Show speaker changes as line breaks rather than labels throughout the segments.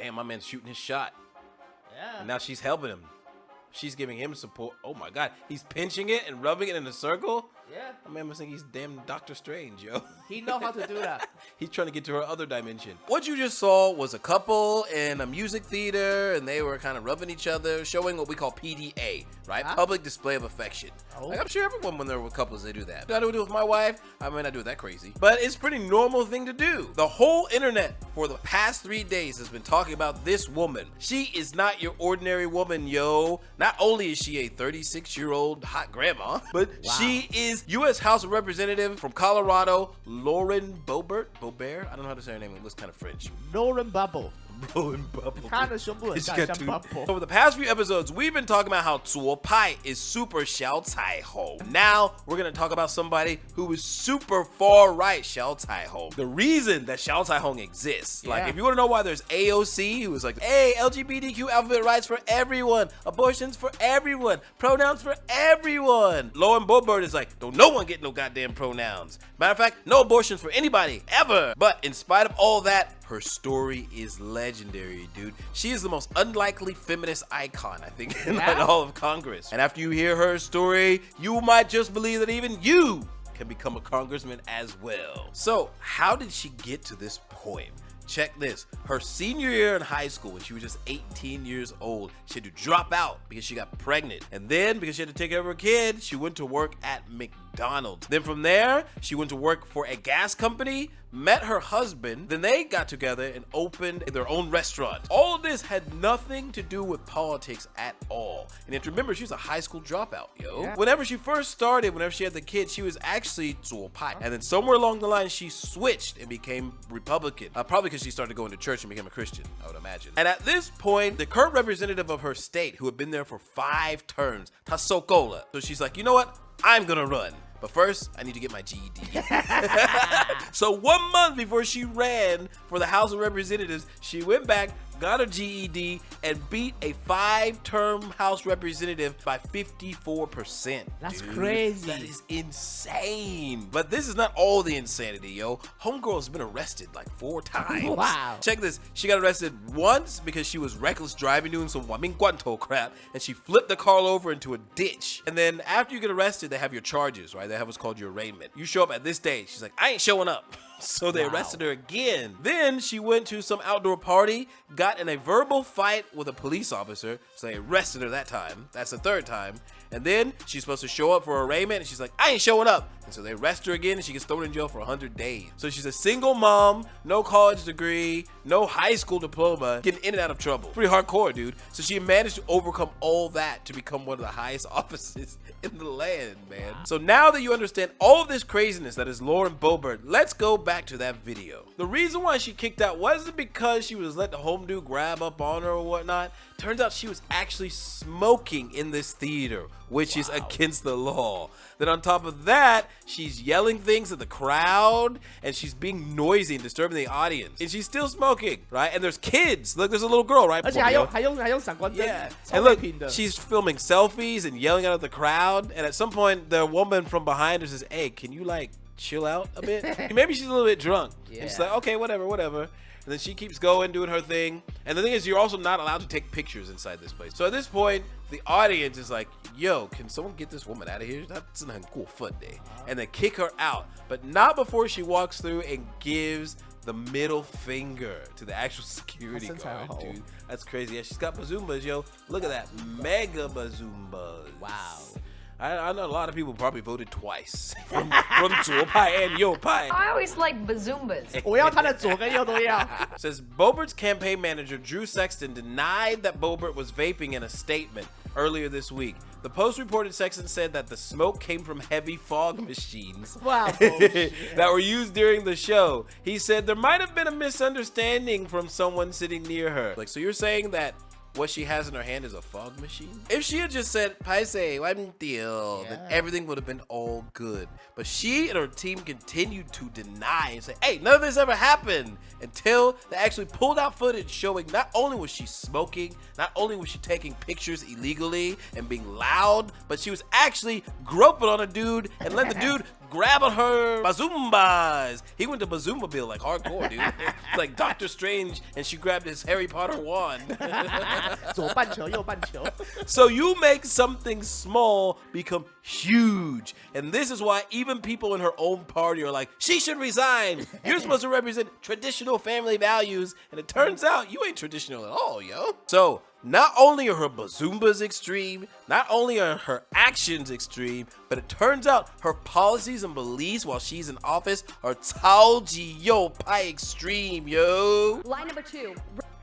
damn, my man's shooting his shot.
Yeah.
And now she's helping him. She's giving him support. Oh my God, he's pinching it and rubbing it in a circle.
Yeah.
My man must think he's damn Doctor Strange, yo.
He know how to do that.
He's trying to get to her other dimension. What you just saw was a couple in a music theater, and they were kind of rubbing each other, showing what we call PDA, right?
Huh?
Public display of affection.
Oh.
Like, I'm sure everyone, when they're with couples, they do that. I do it with my wife. I mean, I do it that crazy, but it's a pretty normal thing to do. The whole internet for the past 3 days has been talking about this woman. She is not your ordinary woman, yo. Not only is she a 36-year-old hot grandma, but she is U.S. House of Representative from Colorado, Lauren Boebert. Boebert? I don't know how to say her name. It looks kind of French.
Lauren Bubble.
Lauren Bubble.
她的胸部很大，像 Bubble。
Over the past few episodes, we've been talking about how 左派 is super 小彩虹. Now, we're going to talk about somebody who is super far right 小彩虹. The reason that 小彩虹exists. Like, if you want to know why there's AOC, who is like, hey, LGBTQ alphabet rights for everyone, abortions for everyone, pronouns for everyone. Lauren Boebert is like, don't no one get no goddamn pronouns. Matter of fact, no abortions for anybody, ever. But in spite of all that, her story is legendary, dude. She is the most unlikely feminist icon, I think, in all of Congress. And after you hear her story, you might just believe that even you can become a congressman as well. So, how did she get to this point? Check this. Her senior year in high school, when she was just 18 years old, she had to drop out because she got pregnant. And then, because she had to take care of her kid, she went to work at McDonald's. Then from there, she went to work for a gas company, met her husband, then they got together and opened their own restaurant. All of this had nothing to do with politics at all. And you have to remember, she was a high school dropout, yo. Yeah. Whenever she first started, whenever she had the kid, she was actually 左派. And then somewhere along the line, she switched and became Republican. Probably because she started going to church and became a Christian, I would imagine. And at this point, the current representative of her state, who had been there for 5 terms, Tasokola. So she's like, you know what? I'm gonna run. But first, I need to get my GED. So 1 month before she ran for the House of Representatives, she went back, got her GED, and beat a 5-term House representative by 54%.
That's
dude.
crazy.
That is insane. But this is not all the insanity, yo. Homegirl has been arrested like 4 times.
Wow.
Check this. She got arrested once because she was reckless driving, doing some Wamingguanto crap, and she flipped the car over into a ditch. And then after you get arrested, they have your charges, right? They have what's called your arraignment. You show up at this stage. She's like, I ain't showing up. So they arrested her again. Then she went to some outdoor party, got in a verbal fight with a police officer. So they arrested her that time. That's the 3rd time. And then she's supposed to show up for her arraignment, and she's like, I ain't showing up. And so they arrest her again, and she gets thrown in jail for 100 days. So she's a single mom, no college degree, no high school diploma, getting in and out of trouble. Pretty hardcore, dude. So she managed to overcome all that to become one of the highest offices in the land, man. So now that you understand all of this craziness that is Lauren Boebert, let's go back to that video. The reason why she kicked out wasn't because she was letting the home dude grab up on her or whatnot. Turns out she was actually smoking in this theater, which is against the law. Then on top of that, she's yelling things at the crowd, and she's being noisy and disturbing the audience. And she's still smoking, right? And there's kids. Look, there's a little girl, right?
而且还用闪光灯，
Yeah.
超
And
美
look,
品的。
she's filming selfies and yelling out at the crowd. And at some point, the woman from behind her says, hey, can you like chill out a bit? Maybe she's a little bit drunk. And she's like, okay, whatever. And then she keeps going, doing her thing. And the thing is, you're also not allowed to take pictures inside this place. So at this point, the audience is like, yo, can someone get this woman out of here? That's an cool fun day. And they kick her out, but not before she walks through and gives the middle finger to the actual security guard, dude. That's crazy. Yeah, she's got bazoombas, yo. Look at that. Mega bazoombas.
Wow.
I know a lot of people probably voted twice from 左派 and 右派.
I always like bazoombas.
我要他的左跟右都要。
Says Boebert's campaign manager Drew Sexton denied that Boebert was vaping in a statement earlier this week. The Post reported Sexton said that the smoke came from heavy fog machines that were used during the show. He said there might have been a misunderstanding from someone sitting near her. Like, so you're saying that what she has in her hand is a fog machine? If she had just said, Paise, then everything would have been all good. But she and her team continued to deny and say, hey, none of this ever happened, until they actually pulled out footage showing not only was she smoking, not only was she taking pictures illegally and being loud, but she was actually groping on a dude and let the dude grabbing her bazumbas. He went to Bazoomobile like hardcore, dude. It's like Doctor Strange, and she grabbed his Harry Potter wand.
左半球右半球。
So you make something small become huge. And this is why even people in her own party are like, she should resign. You're supposed to represent traditional family values. And it turns out you ain't traditional at all, yo. So not only are her bazumbas extreme, not only are her actions extreme, but it turns out her policies and beliefs while she's in office are 超级右派 extreme, yo.
Line number 2,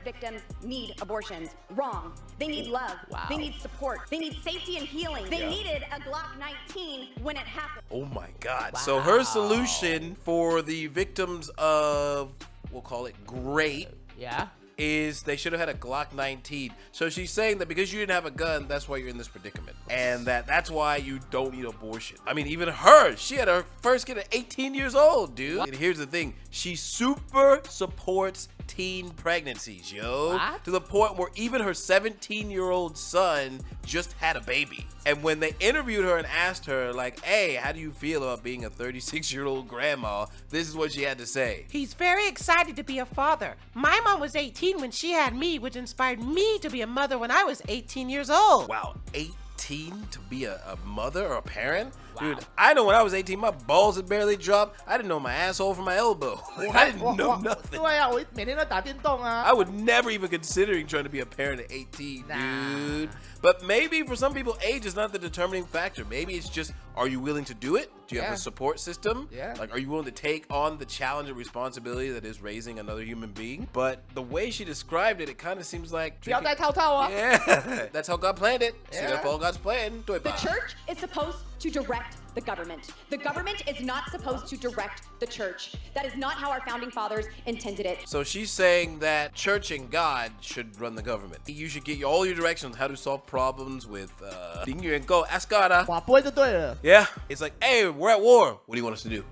victims need abortions. Wrong. They need love.
Wow.
They need support. They need safety and healing. They needed a Glock 19 when it happened.
Oh my God. So her solution for the victims of, we'll call it rape,
Yeah.
is they should have had a Glock 19. So she's saying that because you didn't have a gun, that's why you're in this predicament. And that's why you don't need abortion. I mean, even her, she had her first kid at 18 years old, dude. And here's the thing. She super supports teen pregnancies, yo.
What?
To the point where even her 17-year-old son just had a baby. And when they interviewed her and asked her, like, hey, how do you feel about being a 36-year-old grandma? This is what she had to say.
He's very excited to be a father. My mom was 18 when she had me, which inspired me to be a mother when I was 18 years old.
Wow, 18 to be a mother or a parent? Dude, I know when I was 18, my balls had barely dropped. I didn't know my asshole from my elbow. I didn't know nothing.
对啊，我每天都打电动啊。
I would never even considering trying to be a parent at 18, dude. But maybe for some people, age is not the determining factor. Maybe it's just, are you willing to do it? Do you have a support system?
Yeah.
Like, are you willing to take on the challenge and responsibility that is raising another human being? But the way she described it, it kind of seems like...
不要戴套套啊。
Yeah, that's how God planned it. See,
Yeah.
that's all God's plan.
The church is supposed to direct the government. The government is not supposed to direct the church. That is not how our founding fathers intended it.
So she's saying that church and God should run the government. You should get all your directions on how to solve problems with 林远购 ask God.
哇，不会就对了。
Yeah, it's like, hey, we're at war. What do you want us to do?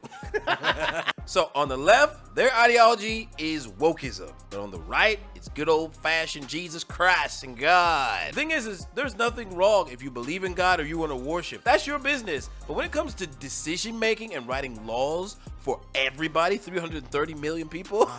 So on the left, their ideology is wokeism. But on the right, it's good old-fashioned Jesus Christ and God. The thing is there's nothing wrong if you believe in God or you want to worship. That's your business. But when it comes to decision-making and writing laws for everybody, 330 million people,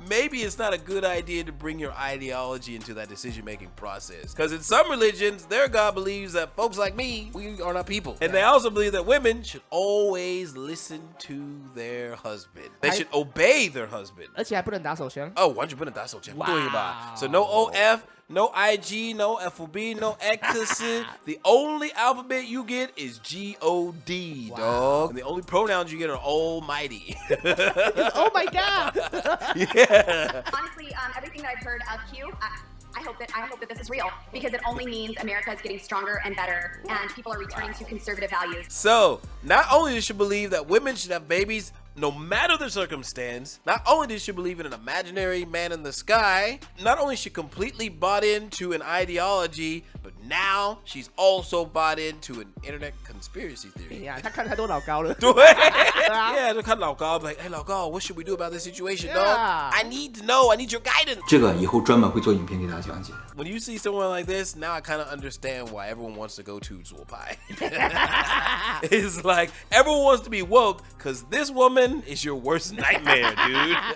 maybe it's not a good idea to bring your ideology into that decision-making process. Because in some religions, their God believes that folks like me, we are not people. And they also believe that women should always listen to their husband. They should obey their husband.
而且还不能打手枪。
Oh, 完全不能打手枪，
Wow.
对吧？ So no OF, no IG, no FOB, no X. The only alphabet you get is GOD, dog. And the only pronouns you get are almighty.
Oh my god.
Yeah.
Honestly, everything that I've heard of Q, I hope that this is real, because it only means America is getting stronger and better, and people are returning to conservative values.
So, not only does she believe that women should have babies no matter the circumstance, not only does she believe in an imaginary man in the sky, not only she completely bought into an ideology, but now she's also bought into an internet conspiracy theory.
呀，他看太多老高了。
对 Yeah, 就看老高 like, hey 老高 what should we do about this situation, dog?
Yeah.
I need to know, I need your guidance.
这个以后专门会做影片给大家讲解。
When you see someone like this, now I kind of understand why everyone wants to go to 左派. It's like everyone wants to be woke because this woman is your worst nightmare, dude.